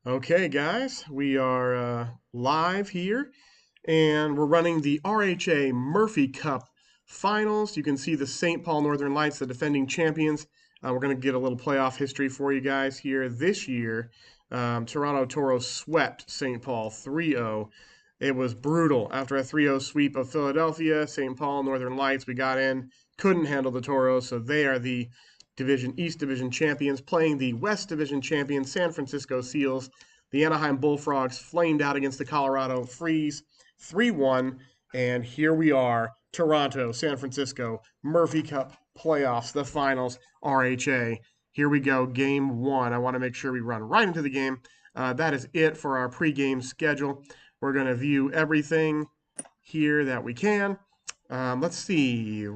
Okay, guys, we are live here, and we're running the RHA Murphy Cup Finals. You can see the St. Paul Northern Lights, the defending champions. We're going to get a little playoff history for you guys here. This year, Toronto Toros swept St. Paul 3-0. It was brutal. After a 3-0 sweep of Philadelphia, St. Paul Northern Lights, we got in, couldn't handle the Toros, so they are the East Division champions, playing the West Division champions, San Francisco Seals. The Anaheim Bullfrogs flamed out against the Colorado Freeze 3-1. And here we are, Toronto, San Francisco, Murphy Cup playoffs, the finals, RHA. Here we go, game one. I want to make sure we run right into the game. That is it for our pregame schedule. We're going to view everything here that we can. Let's see.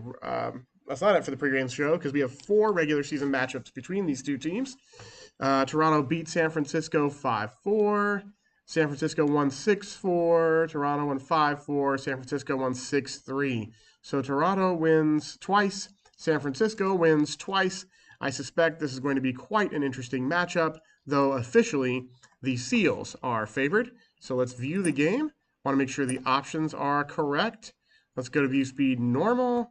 That's not it for the pregame show because we have 4 regular season matchups between these two teams. Toronto beat San Francisco 5-4. San Francisco won 6-4. Toronto won 5-4. San Francisco won 6-3. So Toronto wins twice. San Francisco wins twice. I suspect this is going to be quite an interesting matchup, though officially the Seals are favored. So let's view the game. Want to make sure the options are correct. Let's go to view speed normal.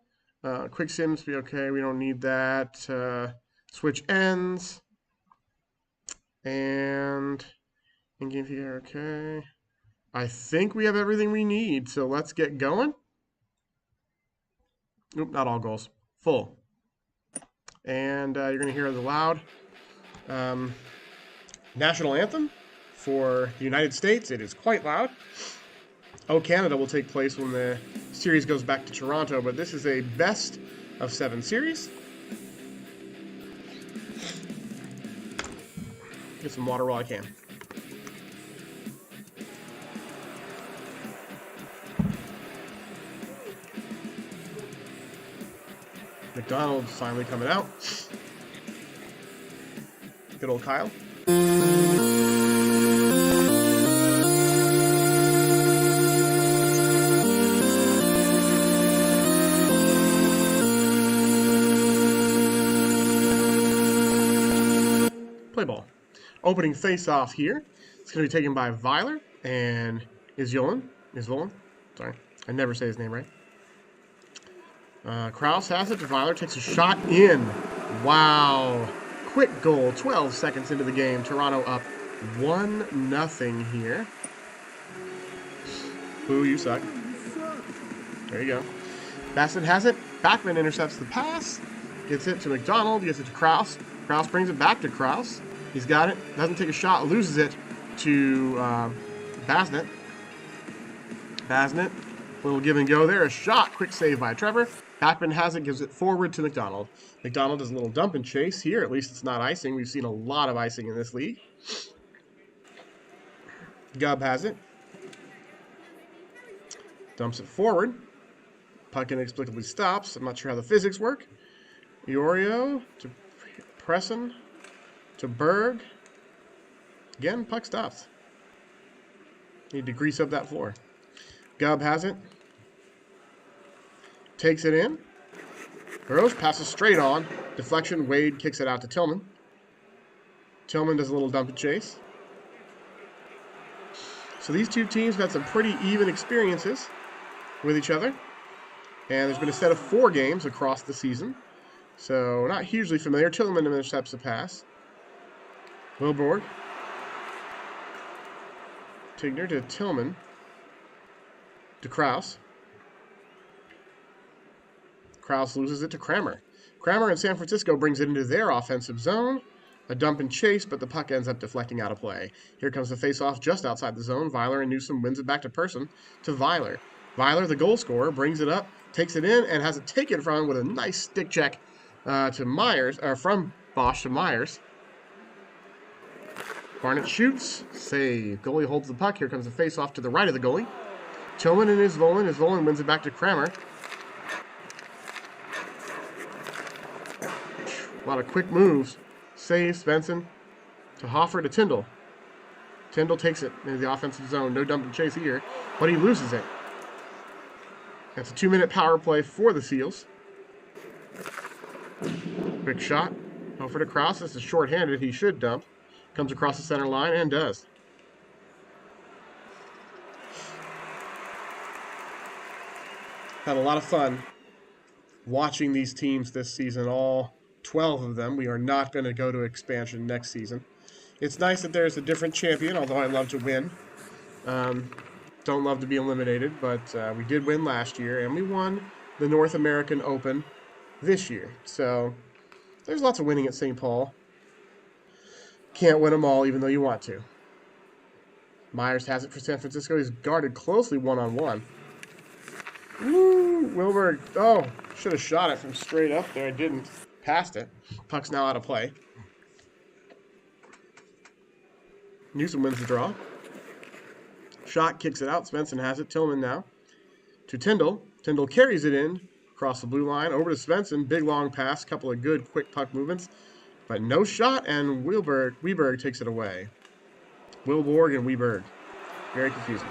Quick sim speed, okay, we don't need that. Switch ends. And in-game figure, okay. I think we have everything we need, so let's get going. Nope, not all goals. Full. And you're going to hear the loud national anthem for the United States. It is quite loud. Oh, Canada will take place when the series goes back to Toronto, but this is a best of 7 series. Get some water while I can. McDonald's finally coming out. Good old Kyle. Play ball. Opening face-off here. It's going to be taken by Weiler and Isvolen. Sorry, I never say his name right. Kraus has it. Weiler takes a shot in. Wow. Quick goal. 12 seconds into the game. Toronto up 1-0 here. Boo, you suck. There you go. Bassett has it. Backman intercepts the pass. Gets it to McDonald. Gets it to Kraus. Kraus brings it back to Kraus. He's got it. Doesn't take a shot. Loses it to Basnet. Little give and go there. A shot. Quick save by Trevor. Backman has it. Gives it forward to McDonald. McDonald does a little dump and chase here. At least it's not icing. We've seen a lot of icing in this league. Gubb has it. Dumps it forward. Puck inexplicably stops. I'm not sure how the physics work. Iorio to Presson. To Berg. Again, puck stops. Need to grease up that floor. Gubb has it. Takes it in. Burrows passes straight on. Deflection. Wade kicks it out to Tillman. Tillman does a little dump and chase. So these two teams have had some pretty even experiences with each other. And there's been a set of 4 games across the season. So not hugely familiar. Tillman intercepts the pass. Wilborg. Tigner to Tillman. To Kraus. Kraus loses it to Kramer. Kramer in San Francisco brings it into their offensive zone. A dump and chase, but the puck ends up deflecting out of play. Here comes the face-off just outside the zone. Weiler and Newsom wins it back to Person to Weiler. Weiler, the goal scorer, brings it up, takes it in, and has it taken from with a nice stick check to Myers, or from Bosch to Myers. Barnett shoots, save. Goalie holds the puck. Here comes the face-off to the right of the goalie. Tillman and Isvolen. Isvolen wins it back to Kramer. A lot of quick moves. Save Svensson to Hoffer to Tyndall. Tyndall takes it into the offensive zone. No dump and chase here, but he loses it. That's a 2-minute power play for the Seals. Quick shot. Hoffer to Kraus. This is shorthanded. He should dump. Comes across the center line and does. Had a lot of fun watching these teams this season, all 12 of them. We are not going to go to expansion next season. It's nice that there's a different champion, although I love to win. Don't love to be eliminated, but we did win last year, and we won the North American Open this year. So there's lots of winning at St. Paul. Can't win them all, even though you want to. Myers has it for San Francisco. He's guarded closely one-on-one. Woo! Wilberg. Oh, should have shot it from straight up there. I didn't. Passed it. Puck's now out of play. Newsom wins the draw. Shot kicks it out. Svensson has it. Tillman now to Tyndall. Tyndall carries it in across the blue line. Over to Svensson. Big long pass. Couple of good quick puck movements. But no shot, and Weberg takes it away. Wilborg and Weberg. Very confusing.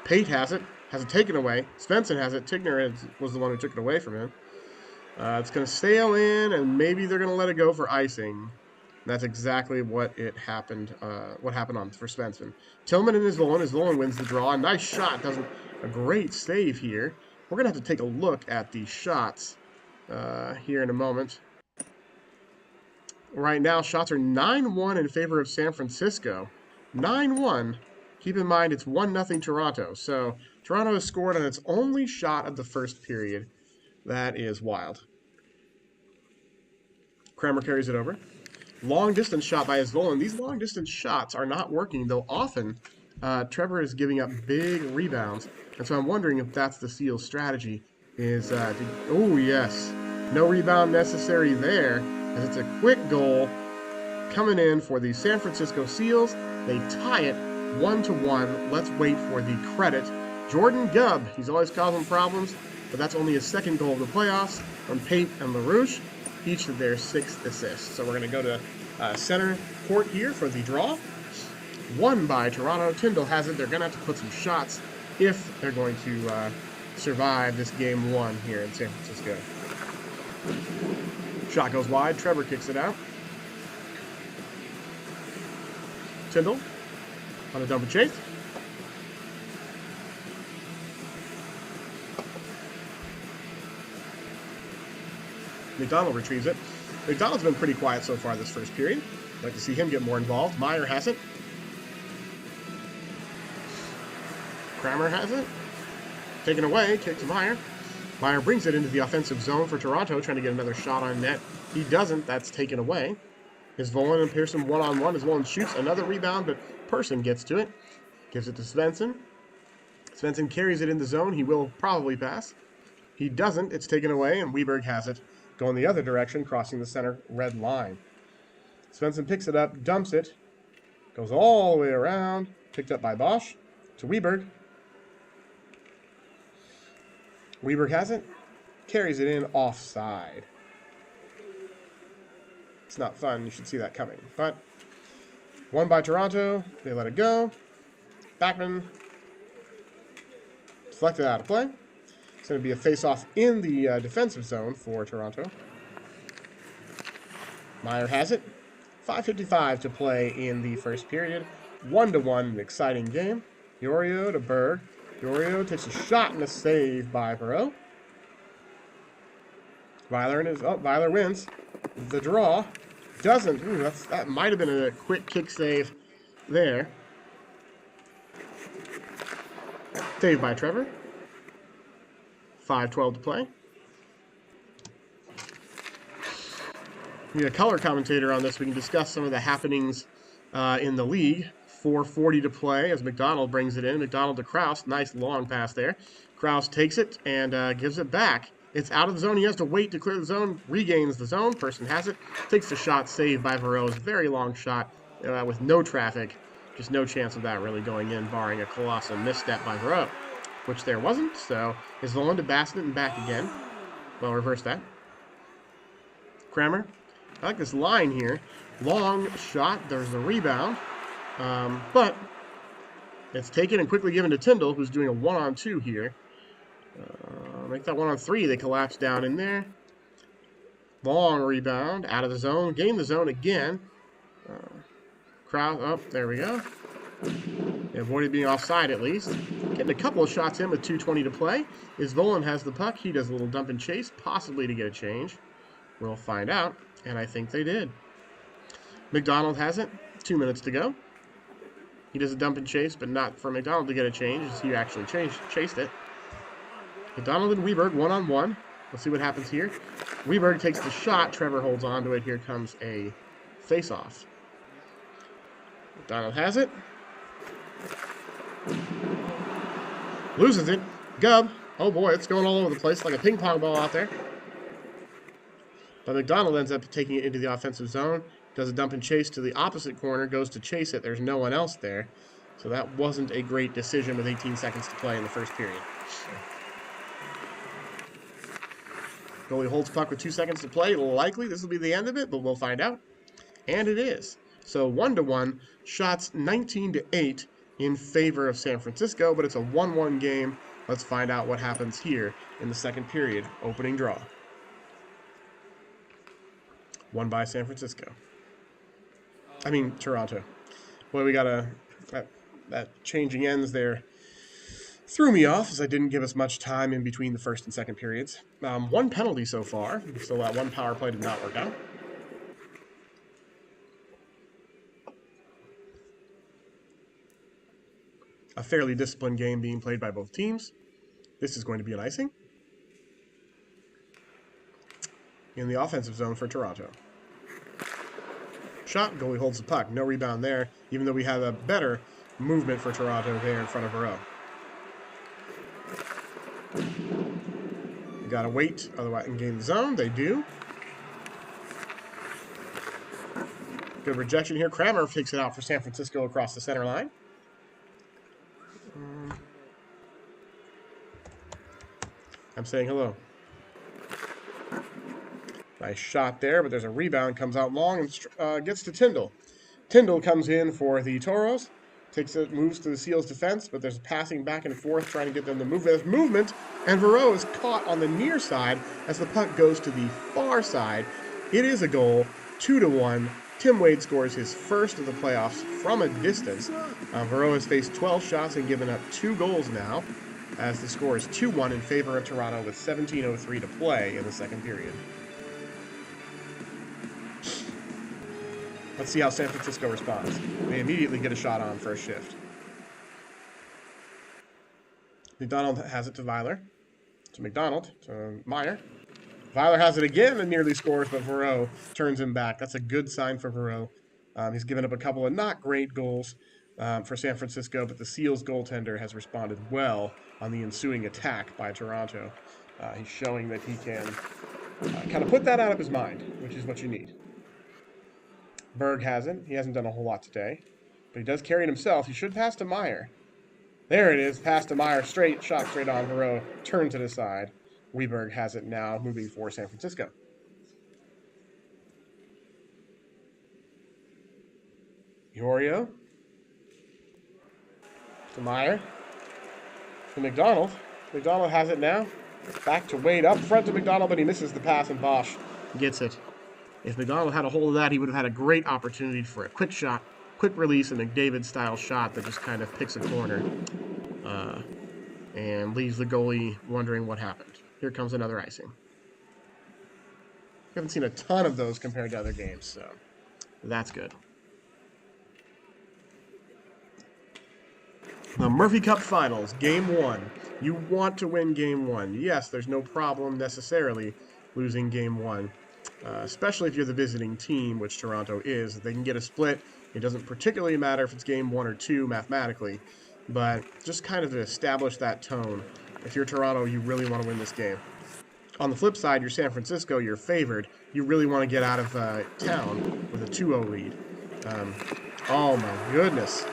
Pate has it taken away. Svensson has it. Tigner was the one who took it away from him. It's going to sail in, and maybe they're going to let it go for icing. That's exactly what happened. What happened for Svensson. Tillman and Isvolen. Isvolen wins the draw. Nice shot. Does a great save here. We're going to have to take a look at the shots here in a moment. Right now, shots are 9-1 in favor of San Francisco. 9-1. Keep in mind, it's 1-0 Toronto. So Toronto has scored on its only shot of the first period. That is wild. Kramer carries it over. Long distance shot by Isvolen. These long distance shots are not working, though often Trevor is giving up big rebounds. And so I'm wondering if that's the Seals' strategy. Oh, yes. No rebound necessary there, as it's a quick goal coming in for the San Francisco Seals. They tie it 1-1. Let's wait for the credit. Jordan Gubb, he's always causing problems, but that's only his second goal of the playoffs from Pate and LaRouche, each of their 6 assists. So we're going to go to center court here for the draw. Won by Toronto. Tyndall has it. They're going to have to put some shots if they're going to survive this game 1 here in San Francisco. Shot goes wide. Trevor kicks it out. Tyndall on a double chase. McDonald retrieves it. McDonald's been pretty quiet so far this first period. I'd like to see him get more involved. Meyer has it. Kramer has it. Taken away. Kick to Meyer. Meyer brings it into the offensive zone for Toronto, trying to get another shot on net. He doesn't. That's taken away. Isvolen and Pearson one-on-one. Isvolen shoots another rebound, but Pearson gets to it. Gives it to Svensson. Svensson carries it in the zone. He will probably pass. He doesn't. It's taken away, and Weberg has it. Going the other direction, crossing the center red line. Svensson picks it up, dumps it. Goes all the way around. Picked up by Bosch. To Weberg. Weberg has it. Carries it in offside. It's not fun. You should see that coming. But won by Toronto. They let it go. Backman deflected out of play. It's going to be a face-off in the defensive zone for Toronto. Meyer has it. 5:55 to play in the first period. 1-1, an exciting game. Yorio to Berg. Yorio takes a shot and a save by Perot. Weiler wins. The draw doesn't. Ooh, that might have been a quick kick save there. Saved by Trevor. 5:12 to play. We need a color commentator on this. We can discuss some of the happenings in the league. 4:40 to play as McDonald brings it in. McDonald to Krause. Nice long pass there. Krause takes it and gives it back. It's out of the zone. He has to wait to clear the zone. Regains the zone. Person has it. Takes the shot. Saved by Verreaux's very long shot with no traffic. Just no chance of that really going in, barring a colossal misstep by Verreaux, which there wasn't. So is the one to Bassett and back again. Well, reverse that. Kramer. I like this line here. Long shot. There's the rebound. But it's taken and quickly given to Tyndall, who's doing a 1-on-2 here. Make that 1-on-3. They collapse down in there. Long rebound. Out of the zone. Gain the zone again. Crowd, oh, there we go. They avoided being offside at least. Getting a couple of shots in with 2:20 to play. Isvolen has the puck. He does a little dump and chase, possibly to get a change. We'll find out, and I think they did. McDonald has it. 2 minutes to go. He does a dump and chase, but not for McDonald to get a change, as he actually chased it. McDonald and Weberg one-on-one. Let's see what happens here. Weberg takes the shot. Trevor holds on to it. Here comes a face-off. McDonald has it. Loses it. Gubb. Oh boy, it's going all over the place like a ping pong ball out there. But McDonald ends up taking it into the offensive zone. Does a dump and chase to the opposite corner. Goes to chase it. There's no one else there. So that wasn't a great decision with 18 seconds to play in the first period. Goalie holds puck with 2 seconds to play. Likely this will be the end of it, but we'll find out. And it is. So 1-1. Shots 19-8 in favor of San Francisco, but it's a 1-1 game. Let's find out what happens here in the second period. Opening draw. Won by San Francisco. I mean, Toronto. Boy, we got that changing ends there threw me off, as I didn't give us much time in between the first and second periods. 1 penalty so far, so that 1 power play did not work out. A fairly disciplined game being played by both teams. This is going to be an icing. In the offensive zone for Toronto. Shot, goalie holds the puck. No rebound there, even though we have a better movement for Toronto there in front of Verreau. You gotta wait, otherwise in game zone. They do. Good rejection here. Kramer takes it out for San Francisco across the center line. I'm saying hello. Nice shot there, but there's a rebound. Comes out long and gets to Tyndall. Tyndall comes in for the Toros. Takes it, moves to the Seals' defense, but there's passing back and forth trying to get them to move. There's movement, and Verreau is caught on the near side as the puck goes to the far side. It is a goal, 2-1. Tim Wade scores his first of the playoffs from a distance. Verreau has faced 12 shots and given up 2 goals now, as the score is 2-1 in favor of Toronto with 17:03 to play in the second period. Let's see how San Francisco responds. They immediately get a shot on first shift. McDonald has it to Weiler. To McDonald. To Meyer. Weiler has it again and nearly scores, but Verreau turns him back. That's a good sign for Verreau. He's given up a couple of not great goals for San Francisco, but the Seals goaltender has responded well on the ensuing attack by Toronto. He's showing that he can kind of put that out of his mind, which is what you need. Berg hasn't. He hasn't done a whole lot today. But he does carry it himself. He should pass to Meyer. There it is. Pass to Meyer. Straight shot straight on. Verreau turned to the side. Weberg has it now, moving for San Francisco. Iorio. To Meyer. To McDonald. McDonald has it now. Back to Wade. Up front to McDonald, but he misses the pass, and Bosch gets it. If McDonald had a hold of that, he would have had a great opportunity for a quick shot, quick release, a McDavid-style shot that just kind of picks a corner and leaves the goalie wondering what happened. Here comes another icing. We haven't seen a ton of those compared to other games, so that's good. The Murphy Cup Finals, Game 1. You want to win Game 1. Yes, there's no problem necessarily losing Game 1. Especially if you're the visiting team, which Toronto is. They can get a split. It doesn't particularly matter if it's game 1 or 2 mathematically, but just kind of to establish that tone. If you're Toronto, you really want to win this game. On the flip side, you're San Francisco, you're favored. You really want to get out of town with a 2-0 lead. Oh my goodness.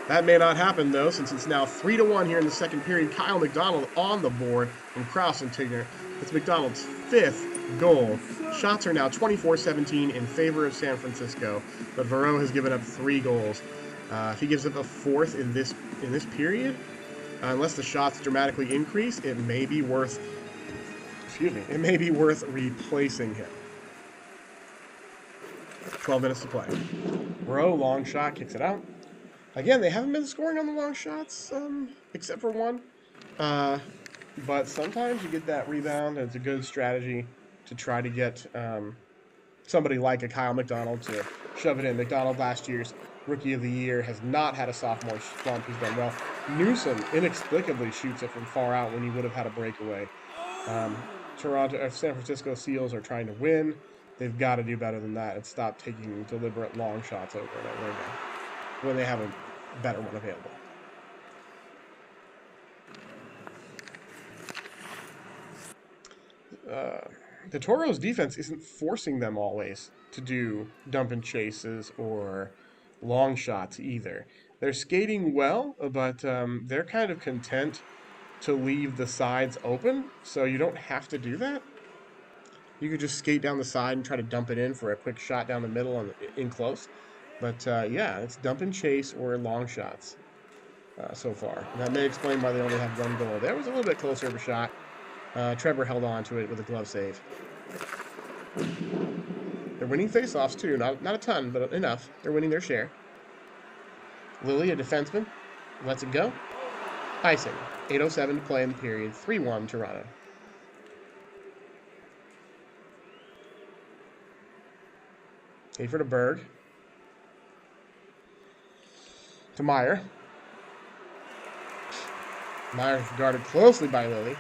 That may not happen, though, since it's now 3-1 here in the second period. Kyle McDonald on the board from Krause and Tigner. It's McDonald's 5th goal. Shots are now 24-17 in favor of San Francisco, but Verreau has given up 3 goals. If he gives up a 4th in this period, unless the shots dramatically increase, it may be worth replacing him. 12 minutes to play. Rowe, long shot, kicks it out. Again, they haven't been scoring on the long shots, except for one. But sometimes you get that rebound, and it's a good strategy to try to get somebody like a Kyle McDonald to shove it in. McDonald, last year's Rookie of the Year, has not had a sophomore slump. He's done well. Newsom inexplicably shoots it from far out when he would have had a breakaway. San Francisco Seals are trying to win. They've got to do better than that and stop taking deliberate long shots over and over again when they have a better one available. The Toros defense isn't forcing them always to do dump and chases or long shots either. They're skating well, but they're kind of content to leave the sides open, so you don't have to do that. You could just skate down the side and try to dump it in for a quick shot down the middle and in close. But yeah, it's dump and chase or long shots so far. And that may explain why they only have one goal. There was a little bit closer of a shot. Trevor held on to it with a glove save. They're winning faceoffs too. Not a ton, but enough. They're winning their share. Lilly, a defenseman, lets it go. Icing. 8:07 to play in the period. 3-1 Toronto. Hafer to Berg. To Meyer. Meyer guarded closely by Lilly.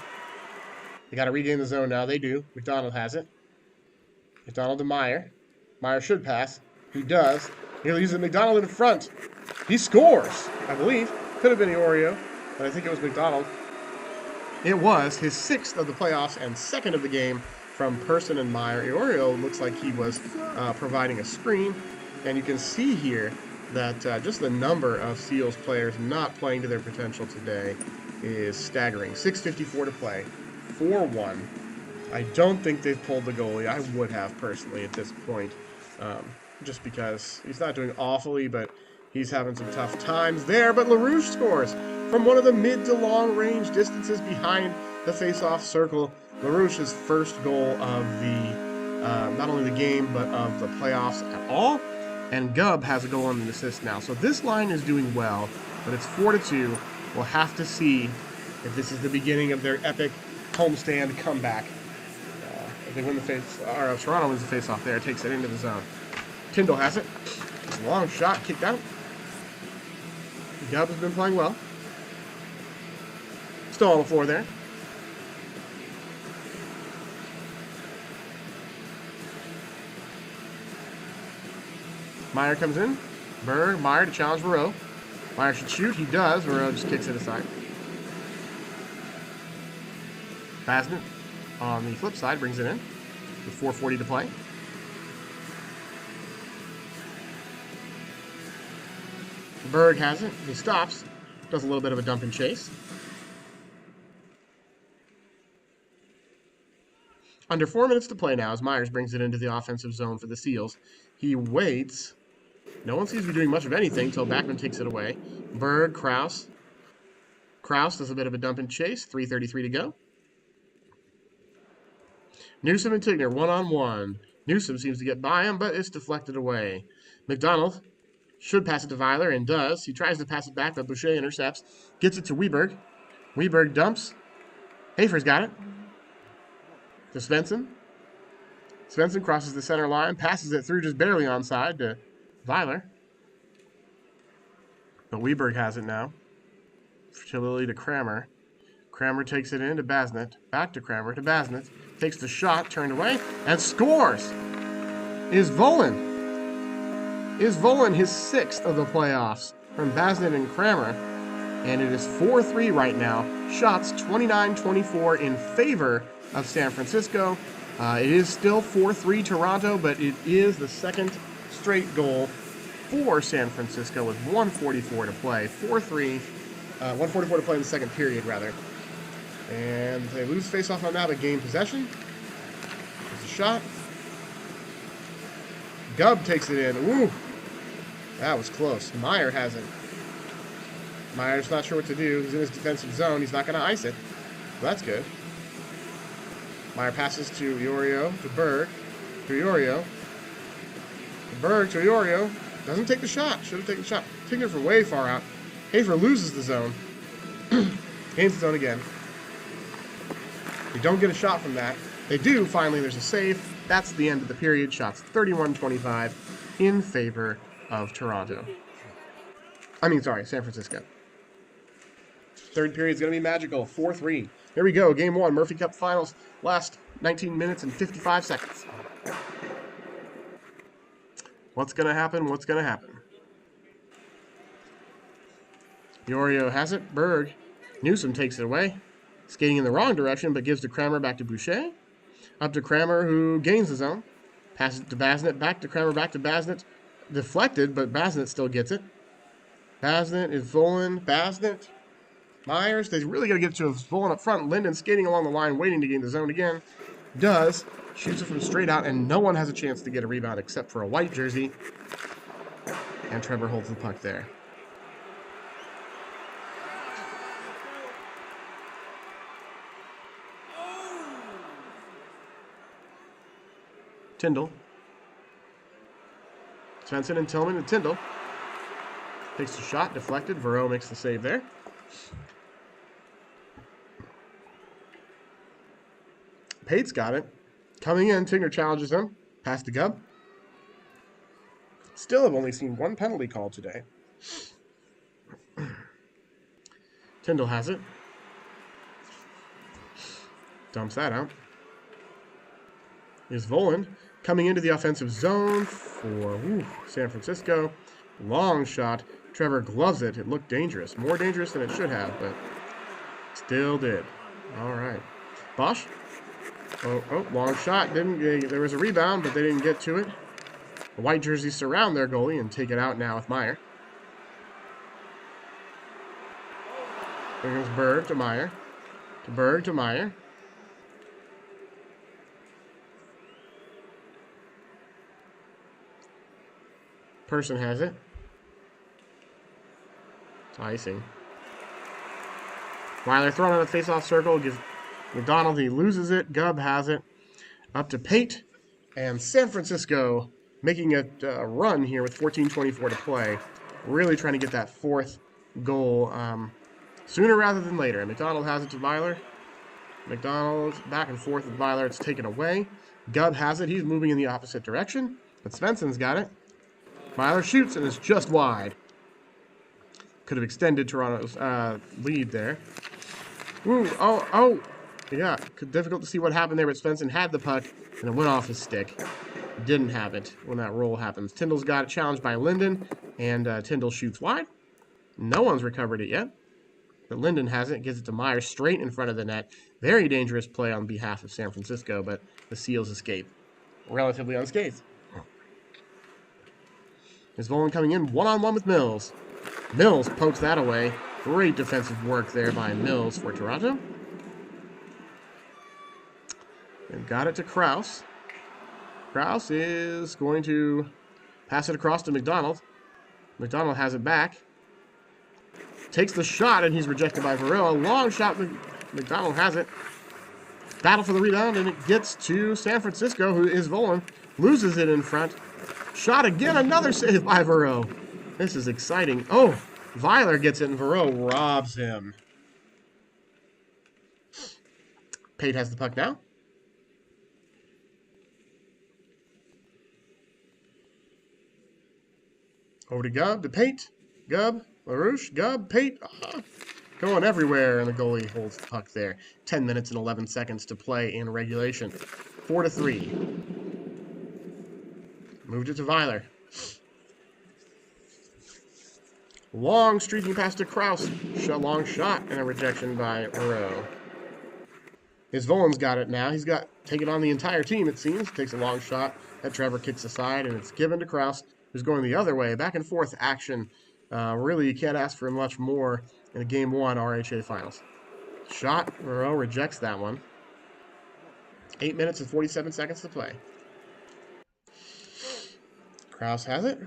They got to regain the zone now. They do. McDonald has it. McDonald to Meyer. Meyer should pass. He does. He leaves McDonald in front. He scores, I believe. Could have been Iorio, but I think it was McDonald. It was his 6th of the playoffs and 2nd of the game from Person and Meyer. Iorio looks like he was providing a screen, and you can see here that just the number of Seals players not playing to their potential today is staggering. 6:54 to play, 4-1. I don't think they've pulled the goalie. I would have personally at this point, just because he's not doing awfully, but he's having some tough times there. But LaRouche scores from one of the mid to long range distances behind the face-off circle. LaRouche's first goal of the, not only the game, but of the playoffs at all. And Gubb has a goal and an assist now. So this line is doing well, but it's 4-2. We'll have to see if this is the beginning of their epic homestand comeback. If they win the face, or Toronto wins the face-off there, takes it into the zone. Tyndall has it. It's a long shot, kicked out. Gubb has been playing well. Still on the floor there. Meyer comes in. Berg, Meyer to challenge Moreau. Meyer should shoot. He does. Moreau just kicks it aside. Basnet on the flip side brings it in with 4:40 to play. Berg has it. He stops. Does a little bit of a dump and chase. Under 4 minutes to play now as Myers brings it into the offensive zone for the Seals. He waits. No one seems to be doing much of anything until Backman takes it away. Berg, Kraus. Kraus does a bit of a dump and chase. 3:33 to go. Newsom and Tigner one-on-one. Newsom seems to get by him, but it's deflected away. McDonald should pass it to Weiler and does. He tries to pass it back, but Boucher intercepts. Gets it to Weberg. Weberg dumps. Hafer's got it. To Svensson. Svensson crosses the center line, passes it through just barely onside to Weiler. But Weberg has it now. Chilili to Kramer. Kramer takes it in to Basnet. Back to Kramer to Basnet. Takes the shot, turned away, and scores! Is Volin his 6th of the playoffs from Basnet and Kramer. And it is 4-3 right now. Shots 29-24 in favor of San Francisco. It is still 4-3 Toronto, but it is the second straight goal for San Francisco with 1:44 to play. 4-3, 1:44 to play in the second period, rather. And they lose face-off on now to gain possession. There's a shot. Gubb takes it in. Ooh, that was close. Meyer has it. Meyer's not sure what to do. He's in his defensive zone. He's not going to ice it. Well, that's good. Meyer passes to Iorio, to Berg, to Iorio. To Berg, to Iorio. Doesn't take the shot. Should have taken the shot. Taking it from way far out. Hafer loses the zone. Gains the zone again. They don't get a shot from that. They do. Finally, there's a save. That's the end of the period. Shots 31-25 in favor of Toronto. San Francisco. Third period is going to be magical. 4-3. Here we go. Game 1. Murphy Cup Finals. Last 19 minutes and 55 seconds. What's going to happen? What's going to happen? Yorio has it. Berg. Newsom takes it away. Skating in the wrong direction, but gives to Kramer, back to Boucher. Up to Kramer, who gains the zone. Passes it to Basnet. Back to Kramer, back to Basnet. Deflected, but Basnet still gets it. Basnet is Volan. Basnet. Myers. They really got to get to Volan up front. Linden skating along the line, waiting to gain the zone again. Does. Shoots it from straight out, and no one has a chance to get a rebound except for a white jersey. And Trevor holds the puck there. Tyndall. Svensson and Tillman and Tyndall. Takes the shot, deflected. Verreau makes the save there. Pate's got it. Coming in, Tigner challenges him. Pass to Gubb. Still have only seen one penalty call today. Tyndall has it. Dumps that out. Here's Volan coming into the offensive zone for San Francisco. Long shot. Trevor gloves it. It looked dangerous. More dangerous than it should have, but still did. All right. Bosch. Oh, long shot. There was a rebound, but they didn't get to it. The white jerseys surround their goalie and take it out now with Meyer. There goes Berg to Meyer. To Berg to Meyer. Person has it. Icing. Weiler thrown on the face-off circle. Gives McDonald. He loses it. Gubb has it. Up to Pate. And San Francisco making a run here with 14:24 to play. Really trying to get that fourth goal sooner rather than later. And McDonald has it to Weiler. McDonald back and forth with Weiler. It's taken away. Gubb has it. He's moving in the opposite direction. But Svensson's got it. Weiler shoots, and it's just wide. Could have extended Toronto's lead there. Ooh, oh. Yeah, difficult to see what happened there, but Svensson had the puck, and it went off his stick. Didn't have it when that roll happens. Tyndall's got it challenged by Linden, and Tyndall shoots wide. No one's recovered it yet. But Linden has it, gives it to Meyer straight in front of the net. Very dangerous play on behalf of San Francisco, but the Seals escape relatively unscathed. Is Volan coming in one-on-one with Mills. Mills pokes that away. Great defensive work there by Mills for Toronto. And got it to Krause. Krause is going to pass it across to McDonald. McDonald has it back. Takes the shot, and he's rejected by Verreau. A long shot. McDonald has it. Battle for the rebound, and it gets to San Francisco, who is Volan. Loses it in front. Shot again, another save by Verreau. This is exciting. Oh, Weiler gets it, and Verreau robs him. Pate has the puck now. Over to Gubb, to Pate. Gubb, LaRouche, Gubb, Pate. Going everywhere, and the goalie holds the puck there. 10 minutes and 11 seconds to play in regulation. 4-3. Moved it to Weiler. Long streaking pass to Krause. Long shot and a rejection by Verreau. His Volan's got it now. He's got taken on the entire team, it seems. Takes a long shot that Trevor kicks aside, and it's given to Krause, who's going the other way. Back and forth action. Really, you can't ask for much more in a Game 1 RHA Finals. Shot. Verreau rejects that one. 8 minutes and 47 seconds to play. Krause has it.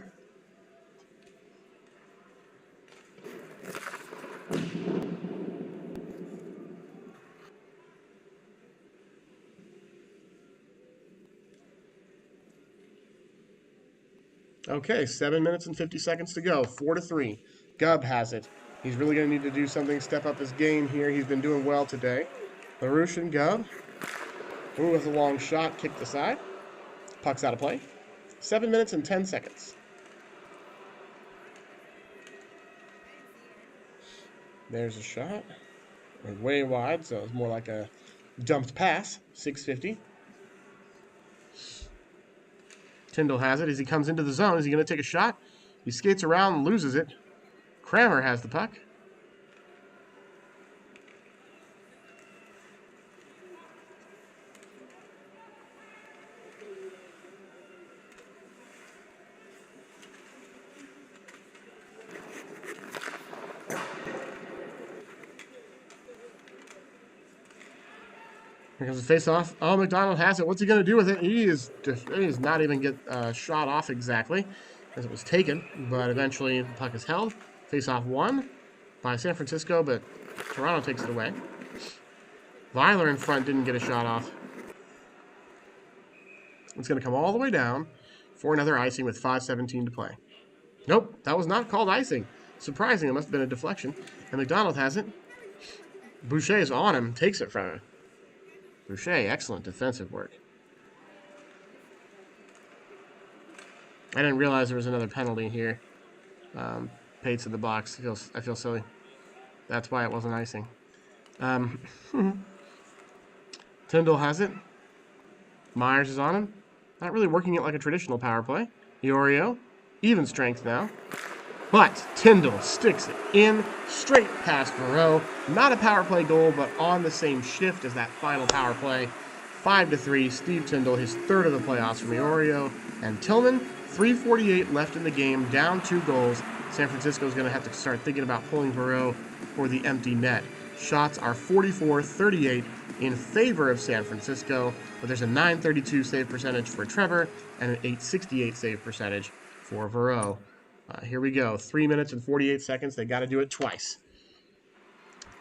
Okay, 7 minutes and 50 seconds to go. 4-3. Gubb has it. He's really going to need to do something, step up his game here. He's been doing well today. LaRouche and Gubb. Ooh, with a long shot, kicked aside. Puck's out of play. 7 minutes and 10 seconds. There's a shot. Way wide, so it's more like a dumped pass. 650. Tyndall has it as he comes into the zone. Is he going to take a shot? He skates around and loses it. Kramer has the puck. Here comes the face-off. Oh, McDonald has it. What's he going to do with it? He is not even get shot off exactly as it was taken, but eventually the puck is held. Face-off won by San Francisco, but Toronto takes it away. Weiler in front didn't get a shot off. It's going to come all the way down for another icing with 5:17 to play. Nope, that was not called icing. Surprising, it must have been a deflection. And McDonald has it. Boucher is on him, takes it from him. Boucher, excellent defensive work. I didn't realize there was another penalty here. Pates in the box. I feel silly. That's why it wasn't icing. Tyndall has it. Myers is on him. Not really working it like a traditional power play. Iorio, even strength now. But Tyndall sticks it in straight past Moreau. Not a power play goal, but on the same shift as that final power play. 5-3, Steve Tyndall, his third of the playoffs from Iorio and Tillman. 3:48 left in the game, down 2 goals. San Francisco is going to have to start thinking about pulling Moreau for the empty net. Shots are 44-38 in favor of San Francisco, but there's a .932 save percentage for Trevor and an .868 save percentage for Moreau. Here we go. 3 minutes and 48 seconds. They got to do it twice.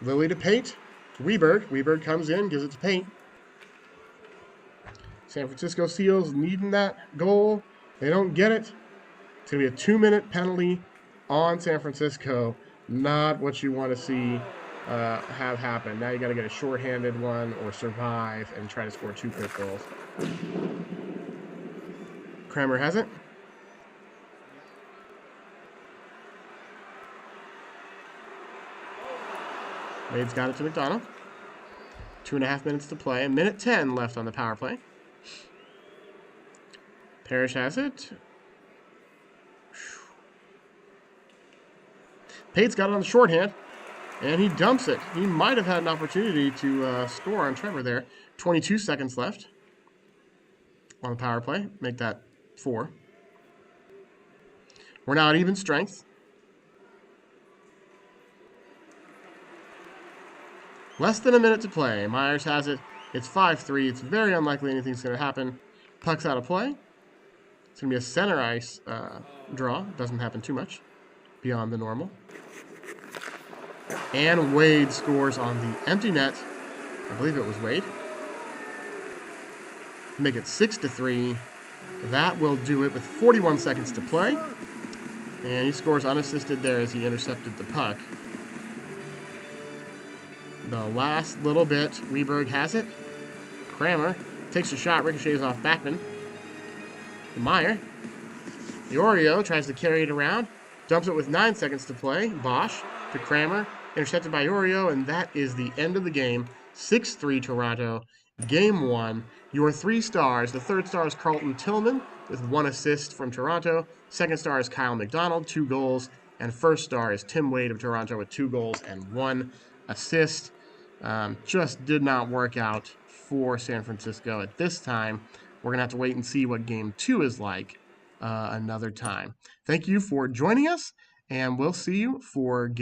Lilly to Pate. Weberg. Weberg comes in, gives it to Pate. San Francisco Seals needing that goal. They don't get it. It's going to be a 2-minute penalty on San Francisco. Not what you want to see have happen. Now you got to get a shorthanded one or survive and try to score 2 quick goals. Kramer has it. Wade's got it to McDonald. 2.5 minutes to play. 1:10 left on the power play. Parrish has it. Pate's got it on the shorthand, and he dumps it. He might have had an opportunity to score on Trevor there. 22 seconds left on the power play. Make that 4. We're now at even strength. Less than a minute to play. Myers has it. It's 5-3. It's very unlikely anything's going to happen. Puck's out of play. It's going to be a center ice draw. Doesn't happen too much beyond the normal. And Wade scores on the empty net. I believe it was Wade. Make it 6-3. That will do it with 41 seconds to play. And he scores unassisted there as he intercepted the puck. The last little bit, Weberg has it. Kramer takes a shot, ricochets off Backman. Meyer. Iorio tries to carry it around. Dumps it with 9 seconds to play. Bosch to Kramer. Intercepted by Iorio, and that is the end of the game. 6-3 Toronto. Game 1. Your 3 stars. The third star is Carlton Tillman with 1 assist from Toronto. Second star is Kyle McDonald, 2 goals. And first star is Tim Wade of Toronto with 2 goals and 1 assist. Just did not work out for San Francisco at this time. We're going to have to wait and see what Game 2 is like another time. Thank you for joining us, and we'll see you for Game